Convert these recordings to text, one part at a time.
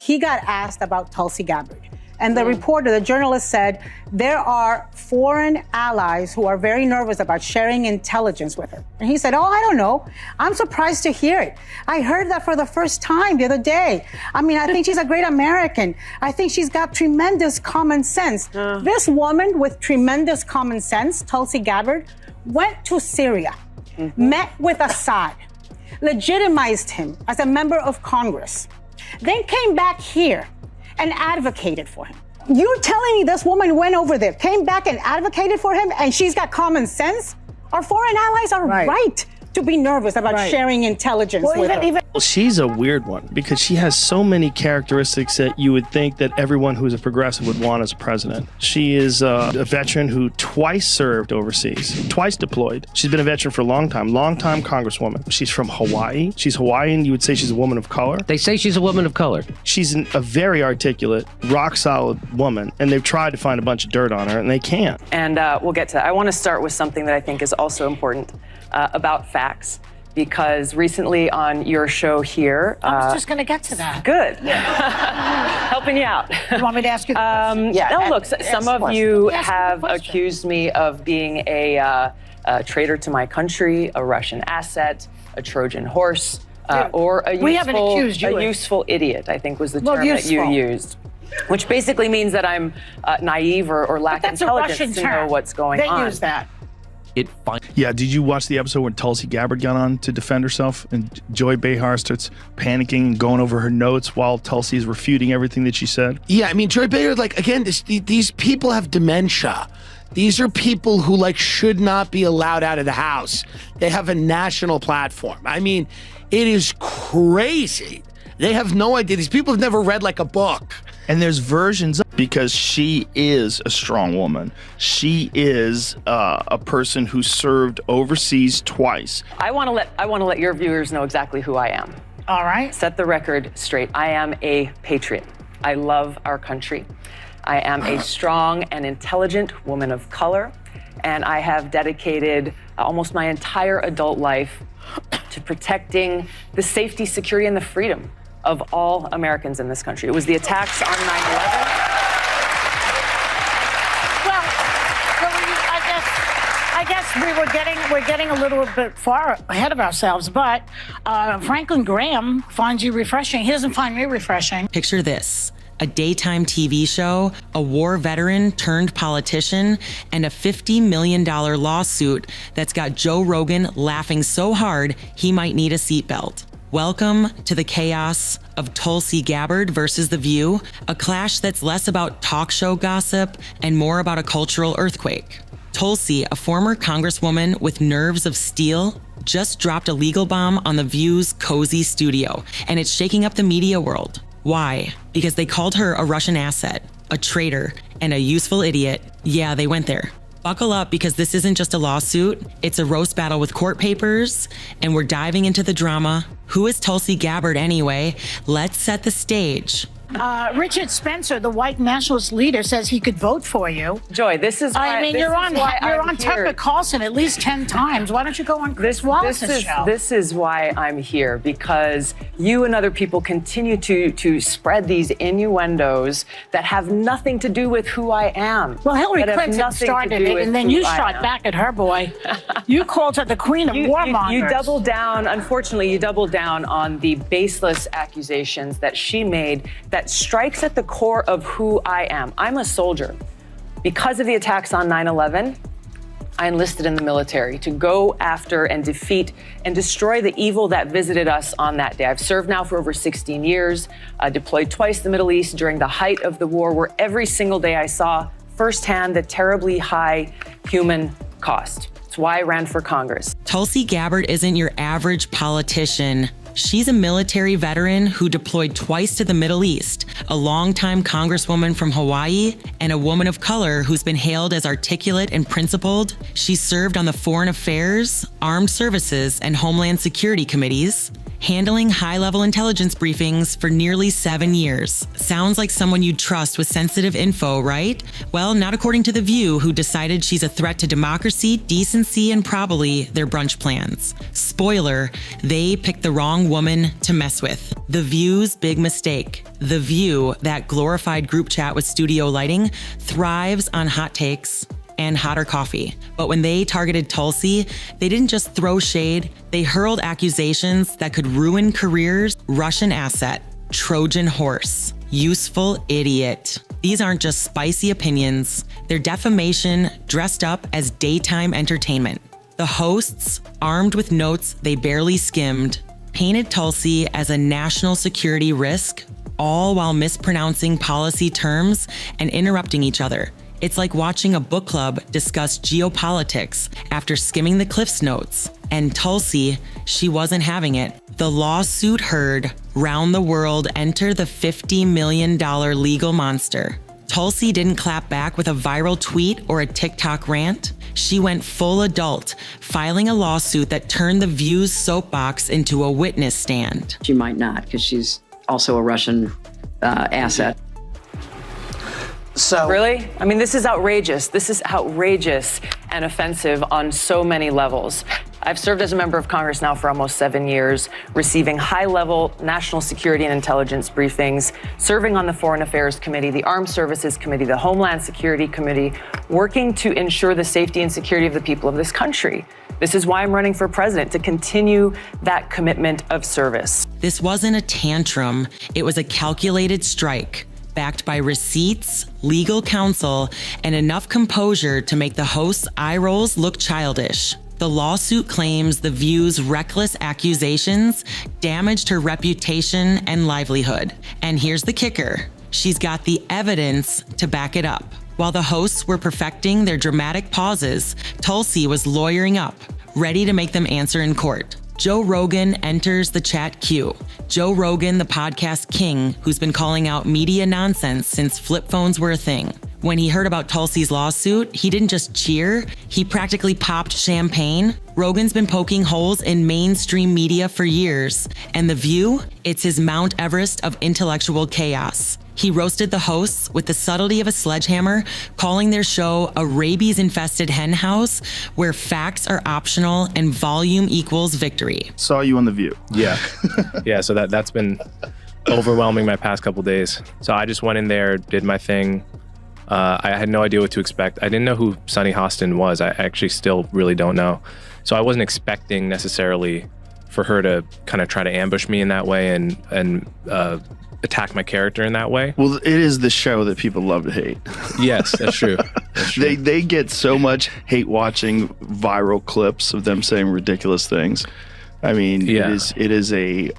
he got asked about Tulsi Gabbard. And the reporter, the journalist said, there are foreign allies who are very nervous about sharing intelligence with her. And he said, oh, I don't know. I'm surprised to hear it. I heard that for the first time the other day. I mean, I think she's a great American. I think she's got tremendous common sense. This woman with tremendous common sense, Tulsi Gabbard, went to Syria, met with Assad, legitimized him as a member of Congress, then came back here and advocated for him. You're telling me this woman went over there, came back and advocated for him, and she's got common sense? Our foreign allies are right to be nervous about sharing intelligence with her. Well, she's a weird one because she has so many characteristics that you would think that everyone who's a progressive would want as a president. She is a veteran who twice served overseas, twice deployed. She's been a veteran for a long time Congresswoman. She's from Hawaii. She's Hawaiian. You would say she's a woman of color. They say she's a woman of color. She's a very articulate, rock solid woman, and they've tried to find a bunch of dirt on her, and they can't. And we'll get to that. I want to start with something that I think is also important about facts. Because recently on your show here... I was just going to get to that. Good. Helping you out. You want me to ask you the question? No, look, some of you have accused me of being a traitor to my country, a Russian asset, a Trojan horse, or a useful idiot, I think was the term that you used. Which basically means that I'm naive or lack intelligence to know what's going on. They use that. Yeah, did you watch the episode when Tulsi Gabbard got on to defend herself and Joy Behar starts panicking and going over her notes while Tulsi is refuting everything that she said? Yeah, I mean, Joy Behar, like, again, these people have dementia. These are people who, like, should not be allowed out of the house. They have a national platform. I mean, it is crazy. They have no idea. These people have never read, like, a book. And there's versions of, because she is a strong woman. She is a person who served overseas twice. I want to let your viewers know exactly who I am. All right. Set the record straight. I am a patriot. I love our country. I am a strong and intelligent woman of color, and I have dedicated almost my entire adult life to protecting the safety, security, and the freedom of all Americans in this country. It was the attacks on 9/11. Well, I guess we're getting a little bit far ahead of ourselves, but Franklin Graham finds you refreshing. He doesn't find me refreshing. Picture this. A daytime TV show, a war veteran turned politician, and a $50 million lawsuit that's got Joe Rogan laughing so hard he might need a seatbelt. Welcome to the chaos of Tulsi Gabbard versus The View, a clash that's less about talk show gossip and more about a cultural earthquake. Tulsi, a former congresswoman with nerves of steel, just dropped a legal bomb on The View's cozy studio, and it's shaking up the media world. Why? Because they called her a Russian asset, a traitor, and a useful idiot. Yeah, they went there. Buckle up, because this isn't just a lawsuit, it's a roast battle with court papers, and we're diving into the drama. Who is Tulsi Gabbard anyway? Let's set the stage. Richard Spencer, the white nationalist leader, says he could vote for you. Joy, this is why... I mean, you're on Tucker Carlson at least 10 times. Why don't you go on Chris Wallace's show? This is why I'm here, because you and other people continue to spread these innuendos that have nothing to do with who I am. Well, Hillary Clinton started it, and then you shot back at her, boy. You called her the queen of warmongers. You doubled down, unfortunately, you doubled down on the baseless accusations that she made that strikes at the core of who I am. I'm a soldier. Because of the attacks on 9/11, I enlisted in the military to go after and defeat and destroy the evil that visited us on that day. I've served now for over 16 years, deployed twice to the Middle East during the height of the war, where every single day I saw firsthand the terribly high human cost. It's why I ran for Congress. Tulsi Gabbard isn't your average politician. She's a military veteran who deployed twice to the Middle East, a longtime congresswoman from Hawaii, and a woman of color who's been hailed as articulate and principled. She served on the Foreign Affairs, Armed Services, and Homeland Security committees, handling high-level intelligence briefings for nearly 7 years. Sounds like someone you'd trust with sensitive info, right? Well, not according to The View, who decided she's a threat to democracy, decency, and probably their brunch plans. Spoiler, they picked the wrong woman to mess with. The View's big mistake. The View, that glorified group chat with studio lighting, thrives on hot takes and hotter coffee. But when they targeted Tulsi, they didn't just throw shade, they hurled accusations that could ruin careers. Russian asset, Trojan horse, useful idiot. These aren't just spicy opinions, they're defamation dressed up as daytime entertainment. The hosts, armed with notes they barely skimmed, painted Tulsi as a national security risk, all while mispronouncing policy terms and interrupting each other. It's like watching a book club discuss geopolitics after skimming the Cliff's Notes. And Tulsi, she wasn't having it. The lawsuit heard, round the world enter the $50 million legal monster. Tulsi didn't clap back with a viral tweet or a TikTok rant. She went full adult, filing a lawsuit that turned The View's soapbox into a witness stand. She might not, because she's also a Russian asset. So really? I mean, this is outrageous. This is outrageous and offensive on so many levels. I've served as a member of Congress now for almost 7 years, receiving high-level national security and intelligence briefings, serving on the Foreign Affairs Committee, the Armed Services Committee, the Homeland Security Committee, working to ensure the safety and security of the people of this country. This is why I'm running for president, to continue that commitment of service. This wasn't a tantrum. It was a calculated strike, backed by receipts, legal counsel, and enough composure to make the host's eye rolls look childish. The lawsuit claims The View's reckless accusations damaged her reputation and livelihood. And here's the kicker. She's got the evidence to back it up. While the hosts were perfecting their dramatic pauses, Tulsi was lawyering up, ready to make them answer in court. Joe Rogan enters the chat queue. Joe Rogan, the podcast king, who's been calling out media nonsense since flip phones were a thing. When he heard about Tulsi's lawsuit, he didn't just cheer, he practically popped champagne. Rogan's been poking holes in mainstream media for years, and The View, it's his Mount Everest of intellectual chaos. He roasted the hosts with the subtlety of a sledgehammer, calling their show a rabies-infested henhouse where facts are optional and volume equals victory. Saw you on The View. Yeah. Yeah, so that's been overwhelming my past couple days. So I just went in there, did my thing. I had no idea what to expect. I didn't know who Sunny Hostin was. I actually still really don't know. So I wasn't expecting necessarily for her to kind of try to ambush me in that way and attack my character in that way. Well, it is the show that people love to hate. Yes, that's true. That's true. They get so much hate watching viral clips of them saying ridiculous things. I mean, yeah. it is a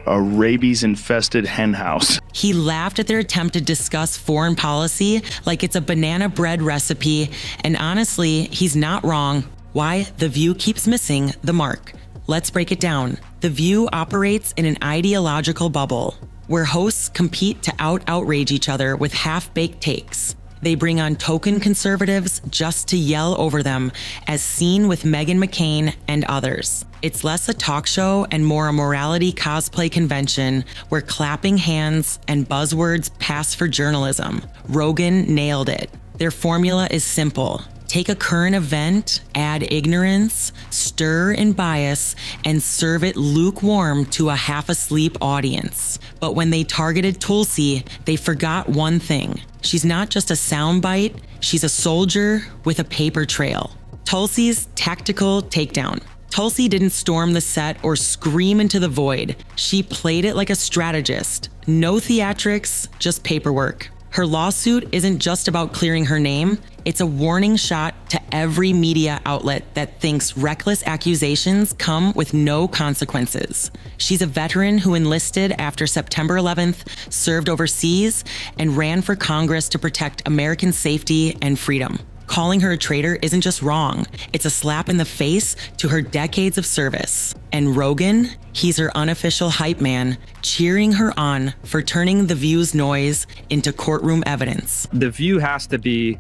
rabies-infested henhouse. He laughed at their attempt to discuss foreign policy like it's a banana bread recipe, and honestly, he's not wrong. Why The View keeps missing the mark. Let's break it down. The View operates in an ideological bubble where hosts compete to outrage each other with half-baked takes. They bring on token conservatives just to yell over them, as seen with Meghan McCain and others. It's less a talk show and more a morality cosplay convention where clapping hands and buzzwords pass for journalism. Rogan nailed it. Their formula is simple. Take a current event, add ignorance, stir in bias, and serve it lukewarm to a half-asleep audience. But when they targeted Tulsi, they forgot one thing. She's not just a soundbite, she's a soldier with a paper trail. Tulsi's tactical takedown. Tulsi didn't storm the set or scream into the void. She played it like a strategist. No theatrics, just paperwork. Her lawsuit isn't just about clearing her name, it's a warning shot to every media outlet that thinks reckless accusations come with no consequences. She's a veteran who enlisted after September 11th, served overseas, and ran for Congress to protect American safety and freedom. Calling her a traitor isn't just wrong, it's a slap in the face to her decades of service. And Rogan, he's her unofficial hype man, cheering her on for turning The View's noise into courtroom evidence. The View has to be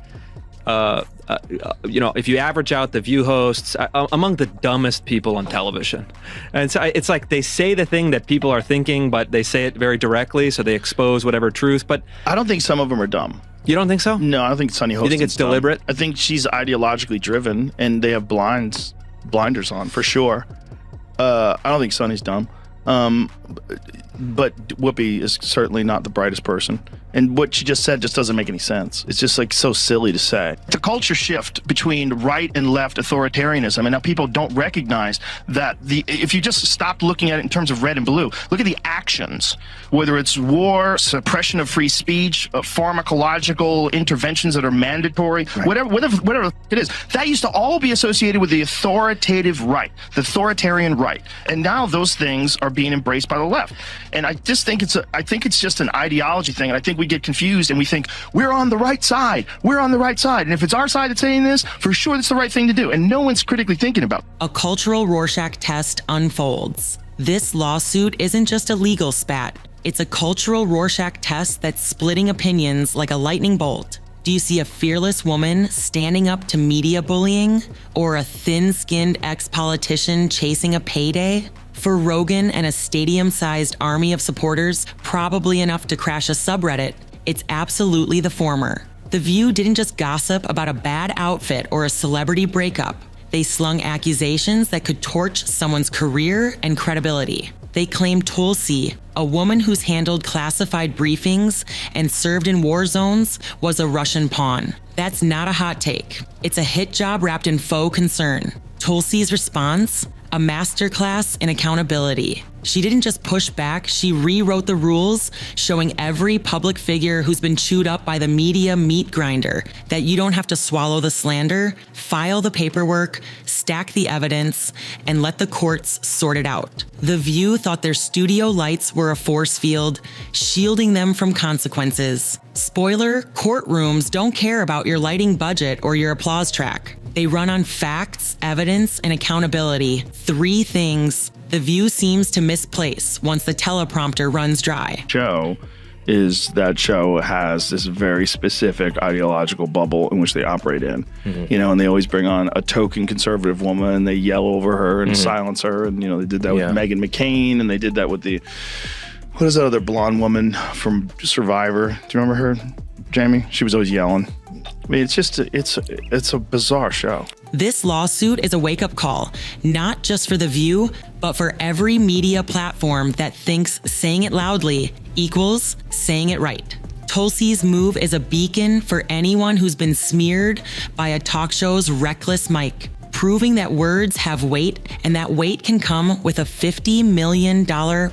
if you average out the View hosts, among the dumbest people on television. And so it's like they say the thing that people are thinking, but they say it very directly, so they expose whatever truth. But I don't think some of them are dumb. You don't think so? No, I don't think Sunny Hostin's You think it's deliberate? I think she's ideologically driven, and they have blinders on, for sure. I don't think Sunny's dumb. But Whoopi is certainly not the brightest person. And what she just said just doesn't make any sense. It's just like so silly to say. The culture shift between right and left authoritarianism, and now people don't recognize that if you just stop looking at it in terms of red and blue, look at the actions, whether it's war, suppression of free speech, pharmacological interventions that are mandatory, whatever it is, that used to all be associated with the authoritative right, the authoritarian right. And now those things are being embraced by the left. And I just think it's just an ideology thing. And I think we get confused and we think we're on the right side. We're on the right side. And if it's our side that's saying this, for sure that's the right thing to do. And no one's critically thinking about it. A cultural Rorschach test unfolds. This lawsuit isn't just a legal spat. It's a cultural Rorschach test that's splitting opinions like a lightning bolt. Do you see a fearless woman standing up to media bullying, or a thin-skinned ex-politician chasing a payday? For Rogan and a stadium-sized army of supporters, probably enough to crash a subreddit, it's absolutely the former. The View didn't just gossip about a bad outfit or a celebrity breakup. They slung accusations that could torch someone's career and credibility. They claimed Tulsi, a woman who's handled classified briefings and served in war zones, was a Russian pawn. That's not a hot take. It's a hit job wrapped in faux concern. Tulsi's response? A masterclass in accountability. She didn't just push back, she rewrote the rules, showing every public figure who's been chewed up by the media meat grinder that you don't have to swallow the slander, file the paperwork, stack the evidence, and let the courts sort it out. The View thought their studio lights were a force field, shielding them from consequences. Spoiler, courtrooms don't care about your lighting budget or your applause track. They run on facts, evidence, and accountability. 3 things The View seems to misplace once the teleprompter runs dry. Show has this very specific ideological bubble in which they operate in, and they always bring on a token conservative woman and they yell over her and silence her. And, they did that with Meghan McCain, and they did that with what is that other blonde woman from Survivor? Do you remember her, Jamie? She was always yelling. I mean, it's a bizarre show. This lawsuit is a wake-up call, not just for The View, but for every media platform that thinks saying it loudly equals saying it right. Tulsi's move is a beacon for anyone who's been smeared by a talk show's reckless mic, proving that words have weight, and that weight can come with a $50 million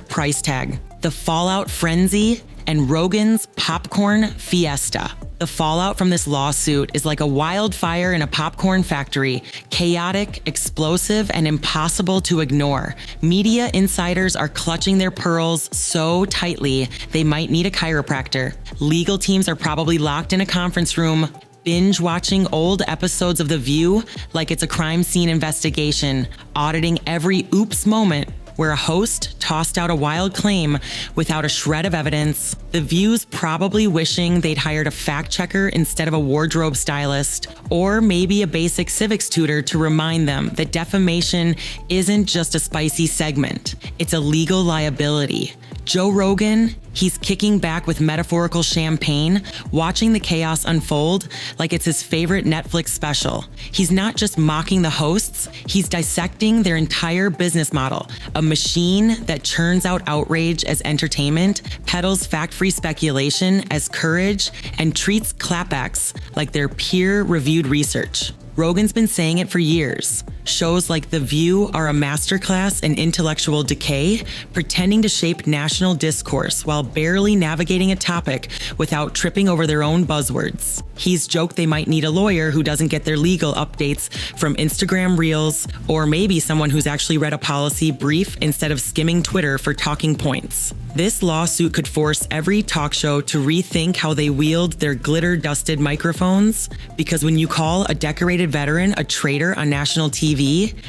price tag. The fallout frenzy and Rogan's popcorn fiesta. The fallout from this lawsuit is like a wildfire in a popcorn factory, chaotic, explosive, and impossible to ignore. Media insiders are clutching their pearls so tightly they might need a chiropractor. Legal teams are probably locked in a conference room, binge watching old episodes of The View like it's a crime scene investigation, auditing every oops moment where a host tossed out a wild claim without a shred of evidence. The View's probably wishing they'd hired a fact checker instead of a wardrobe stylist, or maybe a basic civics tutor to remind them that defamation isn't just a spicy segment, it's a legal liability. Joe Rogan, he's kicking back with metaphorical champagne, watching the chaos unfold like it's his favorite Netflix special. He's not just mocking the hosts, he's dissecting their entire business model. A machine that churns out outrage as entertainment, peddles fact-free speculation as courage, and treats clapbacks like they're peer-reviewed research. Rogan's been saying it for years. Shows like The View are a masterclass in intellectual decay, pretending to shape national discourse while barely navigating a topic without tripping over their own buzzwords. He's joked they might need a lawyer who doesn't get their legal updates from Instagram Reels, or maybe someone who's actually read a policy brief instead of skimming Twitter for talking points. This lawsuit could force every talk show to rethink how they wield their glitter-dusted microphones, because when you call a decorated veteran a traitor on national TV,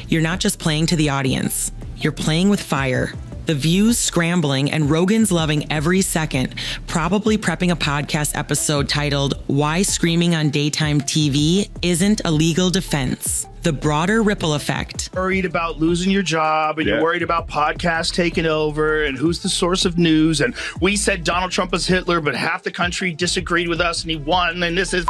you're not just playing to the audience, you're playing with fire. The View's scrambling and Rogan's loving every second, probably prepping a podcast episode titled Why Screaming on Daytime TV Isn't a Legal Defense. The broader ripple effect. Worried about losing your job, and you're worried about podcasts taking over, and who's the source of news, and we said Donald Trump was Hitler, but half the country disagreed with us, and he won, and this is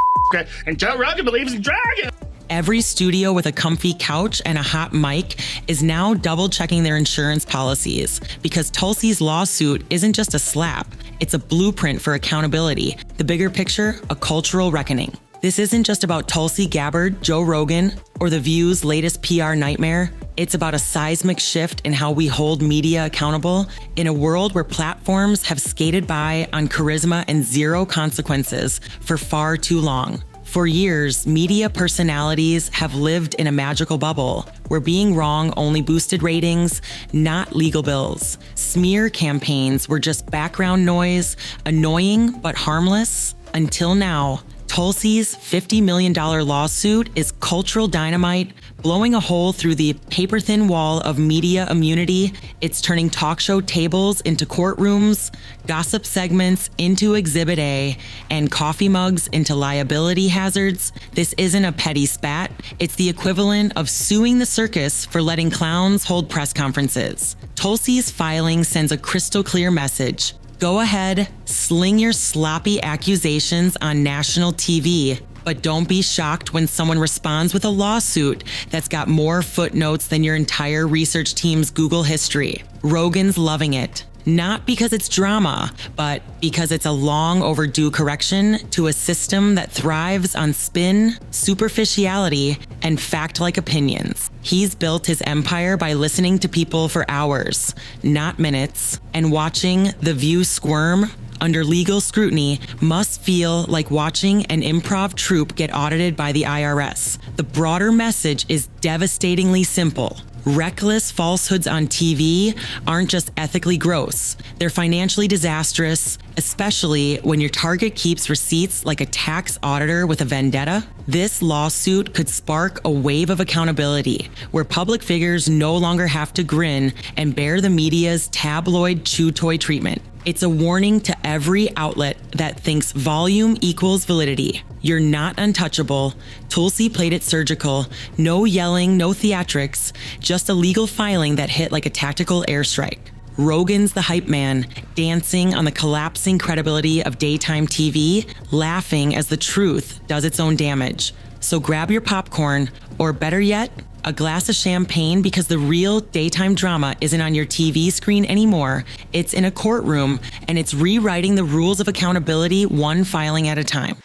and Joe Rogan believes in dragon. Every studio with a comfy couch and a hot mic is now double-checking their insurance policies because Tulsi's lawsuit isn't just a slap, it's a blueprint for accountability. The bigger picture, a cultural reckoning. This isn't just about Tulsi Gabbard, Joe Rogan, or The View's latest PR nightmare. It's about a seismic shift in how we hold media accountable in a world where platforms have skated by on charisma and zero consequences for far too long. For years, media personalities have lived in a magical bubble where being wrong only boosted ratings, not legal bills. Smear campaigns were just background noise, annoying but harmless, until now. Tulsi's $50 million lawsuit is cultural dynamite, blowing a hole through the paper-thin wall of media immunity. It's turning talk show tables into courtrooms, gossip segments into Exhibit A, and coffee mugs into liability hazards. This isn't a petty spat. It's the equivalent of suing the circus for letting clowns hold press conferences. Tulsi's filing sends a crystal clear message. Go ahead, sling your sloppy accusations on national TV, but don't be shocked when someone responds with a lawsuit that's got more footnotes than your entire research team's Google history. Rogan's loving it. Not because it's drama, but because it's a long overdue correction to a system that thrives on spin, superficiality, and fact-like opinions. He's built his empire by listening to people for hours, not minutes, and watching The View squirm under legal scrutiny must feel like watching an improv troupe get audited by the IRS. The broader message is devastatingly simple. Reckless falsehoods on TV aren't just ethically gross, they're financially disastrous, especially when your target keeps receipts like a tax auditor with a vendetta. This lawsuit could spark a wave of accountability where public figures no longer have to grin and bear the media's tabloid chew toy treatment. It's a warning to every outlet that thinks volume equals validity. You're not untouchable. Tulsi played it surgical. No yelling, no theatrics, just a legal filing that hit like a tactical airstrike. Rogan's the hype man, dancing on the collapsing credibility of daytime TV, laughing as the truth does its own damage. So grab your popcorn, or better yet, a glass of champagne, because the real daytime drama isn't on your TV screen anymore. It's in a courtroom, and it's rewriting the rules of accountability one filing at a time.